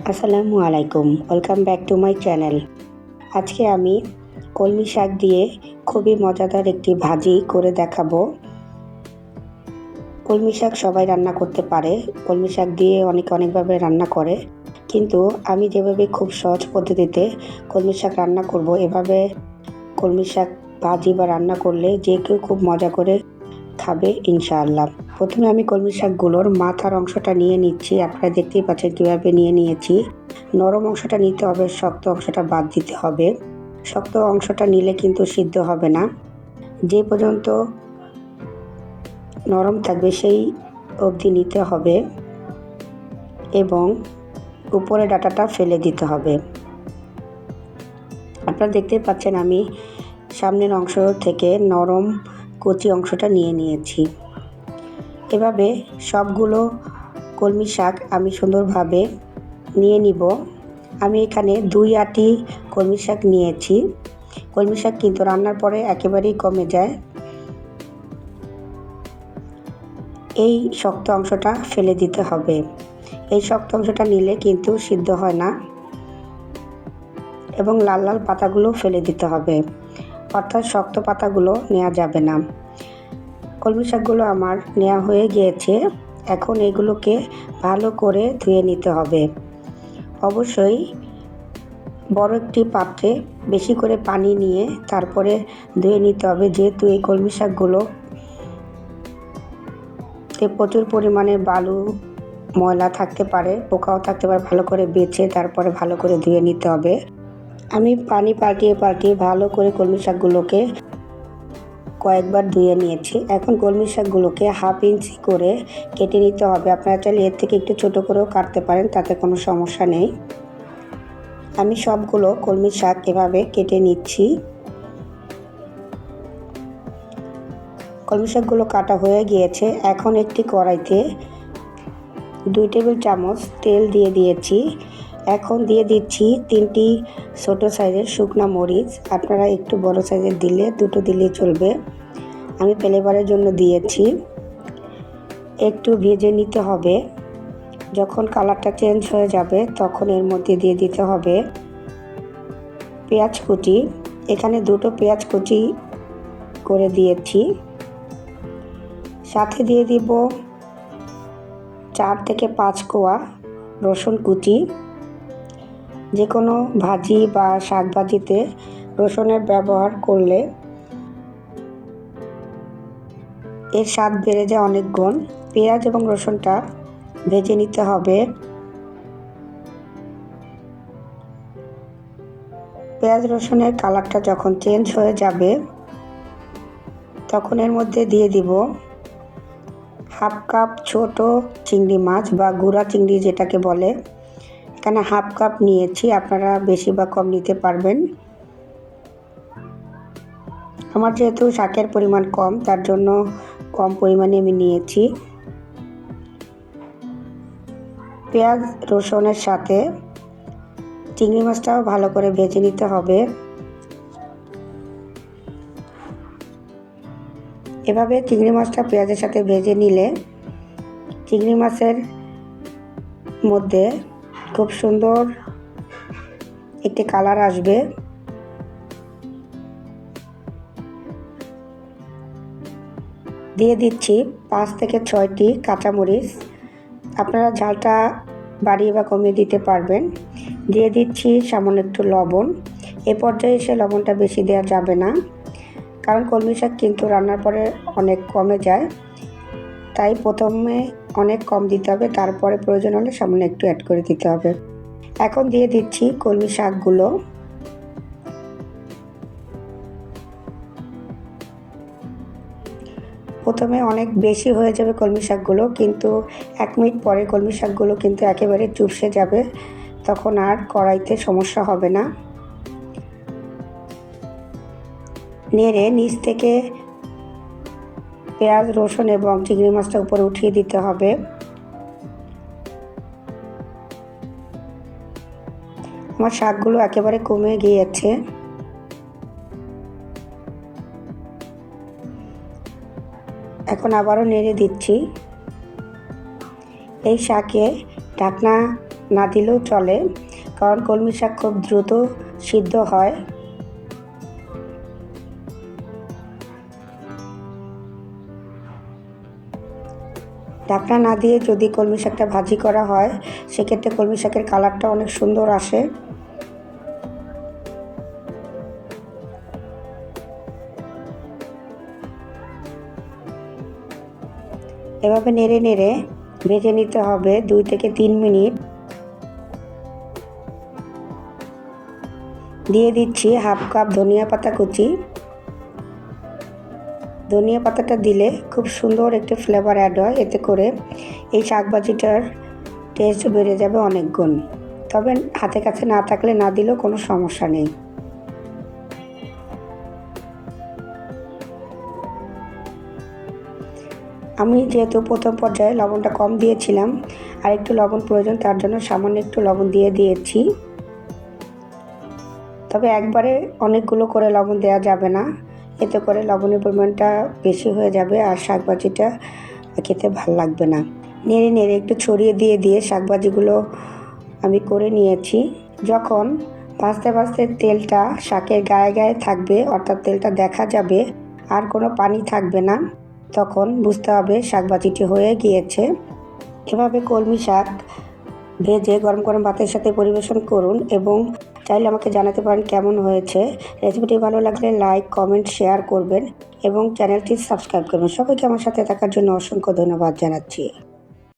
আসসালামু আলাইকুম, welcome back to my channel. আজকে আমি কলমি শাক দিয়ে খুবই মজাদার একটি ভাজি করে দেখাবো। কলমি শাক সবাই রান্না করতে পারে, কলমি শাক দিয়ে অনেকভাবে রান্না করে, কিন্তু আমি যেভাবে খুব সহজ পদ্ধতিতে কলমি শাক রান্না করব, এভাবে কলমি শাক ভাজি বা রান্না করলে যে কেউ খুব মজা করে খাবে ইনশাআল্লাহ। প্রথমে আমি কলমি শাকগুলোর মাথার অংশটা নিয়ে নিচ্ছি। আপনারা দেখতেই পাচ্ছেন কীভাবে নিয়ে নিয়েছি। নরম অংশটা নিতে হবে, শক্ত অংশটা বাদ দিতে হবে। শক্ত অংশটা নিলে কিন্তু সিদ্ধ হবে না। যে পর্যন্ত নরম থাকবে সেই অবধি নিতে হবে এবং উপরে ডাঁটাটা ফেলে দিতে হবে। আপনারা দেখতেই পাচ্ছেন আমি সামনের অংশ থেকে নরম কচি অংশটা নিয়ে নিয়েছি। এভাবে সবগুলো কলমি শাক আমি সুন্দরভাবে নিয়ে নিব। আমি এখানে 2 আঁটি কলমি শাক নিয়েছি। কলমি শাক কিন্তু রান্নার পরে একেবারেই কমে যায়। এই শক্ত অংশটা ফেলে দিতে হবে। এই শক্ত অংশটা নিলে কিন্তু সিদ্ধ হয় না এবং লাল লাল পাতাগুলো ফেলে দিতে হবে, অর্থাৎ শক্ত পাতাগুলো নেওয়া যাবে না। কলমি শাকগুলো আমার নেওয়া হয়ে গিয়েছে। এখন এগুলোকে ভালো করে ধুয়ে নিতে হবে। অবশ্যই বড় একটি পাত্রে বেশি করে পানি নিয়ে তারপরে ধুয়ে নিতে হবে, যেহেতু এই কলমি শাকগুলোতে প্রচুর পরিমাণে বালু ময়লা থাকতে পারে, পোকাও থাকতে পারে। ভালো করে বেছে তারপরে ভালো করে ধুয়ে নিতে হবে। আমি পানি পাল্টিয়ে ভালো করে কলমি শাকগুলোকে কয়েকবার ধুয়ে নিয়েছি। এখন কলমি শাকগুলোকে 1/2 ইঞ্চি করে কেটে নিতে হবে। আপনারা চাইলে এর থেকে একটু ছোট করেও কাটতে পারেন, তাতে কোনো সমস্যা নেই। আমি সবগুলো কলমি শাক এভাবে কেটে নিচ্ছি। কলমি শাকগুলো কাটা হয়ে গিয়েছে। এখন একটি কড়াইতে 2 টেবিল চামচ তেল দিয়ে দিয়েছি। এখন দিয়ে দিচ্ছি 3টি ছোট সাইজের শুকনা মরিচ। আপনারা একটু বড় সাইজের দিলে 2টো দিলেই চলবে। আমি ফ্লেভারের জন্য দিয়েছি। একটু ভেজে নিতে হবে। যখন কালারটা চেঞ্জ হয়ে যাবে তখন এর মধ্যে দিয়ে দিতে হবে পেঁয়াজ কুচি। এখানে 2টো পেঁয়াজ কুচি করে দিয়েছি। সাথে দিয়ে দিব 4 থেকে 5 কোয়া রসুন কুচি। যে কোনো ভাজি বা শাক ভাজিতে রসুনের ব্যবহার করলে এর স্বাদ বেড়ে যায় অনেক গুণ। পেঁয়াজ এবং রসুনটা ভেজে নিতে হবে। পেঁয়াজ রসুনের কালারটা যখন চেঞ্জ হয়ে যাবে তখন এর মধ্যে দিয়ে দিব 1/2 কাপ ছোট চিংড়ি মাছ বা গুঁড়া চিংড়ি যেটাকে বলে। এখানে 1/2 কাপ নিয়েছি, আপনারা বেশি বা কম নিতে পারবেন। আমার যেহেতু শাকের পরিমাণ কম, তার জন্য কম পরিমাণে আমি নিয়েছি। পেঁয়াজ রসুনের সাথে চিংড়ি মাছটাও ভালো করে ভেজে নিতে হবে। এভাবে চিংড়ি মাছটা পেঁয়াজের সাথে ভেজে নিলে চিংড়ি মাছের মধ্যে খুব সুন্দর একটি কালার আসবে। দিয়ে দিচ্ছি 5 থেকে 6টি কাঁচামরিচ। আপনারা ঝালটা বাড়িয়ে বা কমিয়ে দিতে পারবেন। দিয়ে দিচ্ছি সামান্য একটু লবণ। এ পর্যায়ে এসে লবণটা বেশি দেওয়া যাবে না, কারণ কলমি শাক কিন্তু রান্নার পরে অনেক কমে যায়, তাই প্রথমে অনেক কম দিতে হবে, তারপরে প্রয়োজন হলে সামান্য একটু অ্যাড করে দিতে হবে। এখন দিয়ে দিচ্ছি কলমি শাকগুলো। প্রথমে অনেক বেশি হয়ে যাবে কলমি শাকগুলো, কিন্তু 1 মিনিট পরে কলমি শাকগুলো কিন্তু একেবারে চুপসে যাবে, তখন আর কড়াইতে সমস্যা হবে না। নেড়ে নিচ থেকে পেঁয়াজ রসুন এবং চিংড়ি মাছটা উপরে উঠিয়ে দিতে হবে। আমার শাকগুলো একেবারে কমে গিয়েছে। এখন আবারও নেড়ে দিচ্ছি। এই শাকে ঢাকনা না দিলেও চলে, কারণ কলমি শাক খুব দ্রুত সিদ্ধ হয়। ঢাকনা না দিয়ে যদি কলমি শাকটা ভাজি করা হয়, সেক্ষেত্রে কলমি শাকের কালারটা অনেক সুন্দর আসে। এভাবে নেড়ে নেড়ে ভেজে নিতে হবে 2 থেকে 3 মিনিট। দিয়ে দিচ্ছি হাফ কাপ ধনিয়া পাতা কুচি। ধনিয়া পাতাটা দিলে খুব সুন্দর একটি ফ্লেভার অ্যাড হয়, এতে করে এই শাকভাজিটার টেস্ট বেড়ে যাবে অনেক গুণ। তবে হাতে কাছে না থাকলে না দিলেও কোনো সমস্যা নেই। আমি যেহেতু প্রথম পর্যায়ে লবণটা কম দিয়েছিলাম, আর একটু লবণ প্রয়োজন, তার জন্য সামান্য একটু লবণ দিয়ে দিয়েছি। তবে একবারে অনেকগুলো করে লবণ দেওয়া যাবে না, এতে করে লবণের পরিমাণটা বেশি হয়ে যাবে আর শাকভাজিটা খেতে ভালো লাগবে না। নেড়ে নেড়ে একটু ছড়িয়ে দিয়ে শাকভাজিগুলো আমি করে নিয়েছি। যখন ভাজতে ভাজতে তেলটা শাকের গায়ে গায়ে থাকবে, অর্থাৎ তেলটা দেখা যাবে আর কোনো পানি থাকবে না, তখন বুঝতে হবে শাকভাজিটি হয়ে গিয়েছে। এভাবে কলমি শাক ভেজে গরম গরম ভাতের সাথে পরিবেশন করুন এবং চাইলে আমাকে জানাতে পারেন কেমন হয়েছে। রেসিপিটি ভালো লাগলে লাইক, কমেন্ট, শেয়ার করবেন এবং চ্যানেলটি সাবস্ক্রাইব করবেন। সবাইকে আমার সাথে থাকার জন্য অসংখ্য ধন্যবাদ জানাচ্ছি।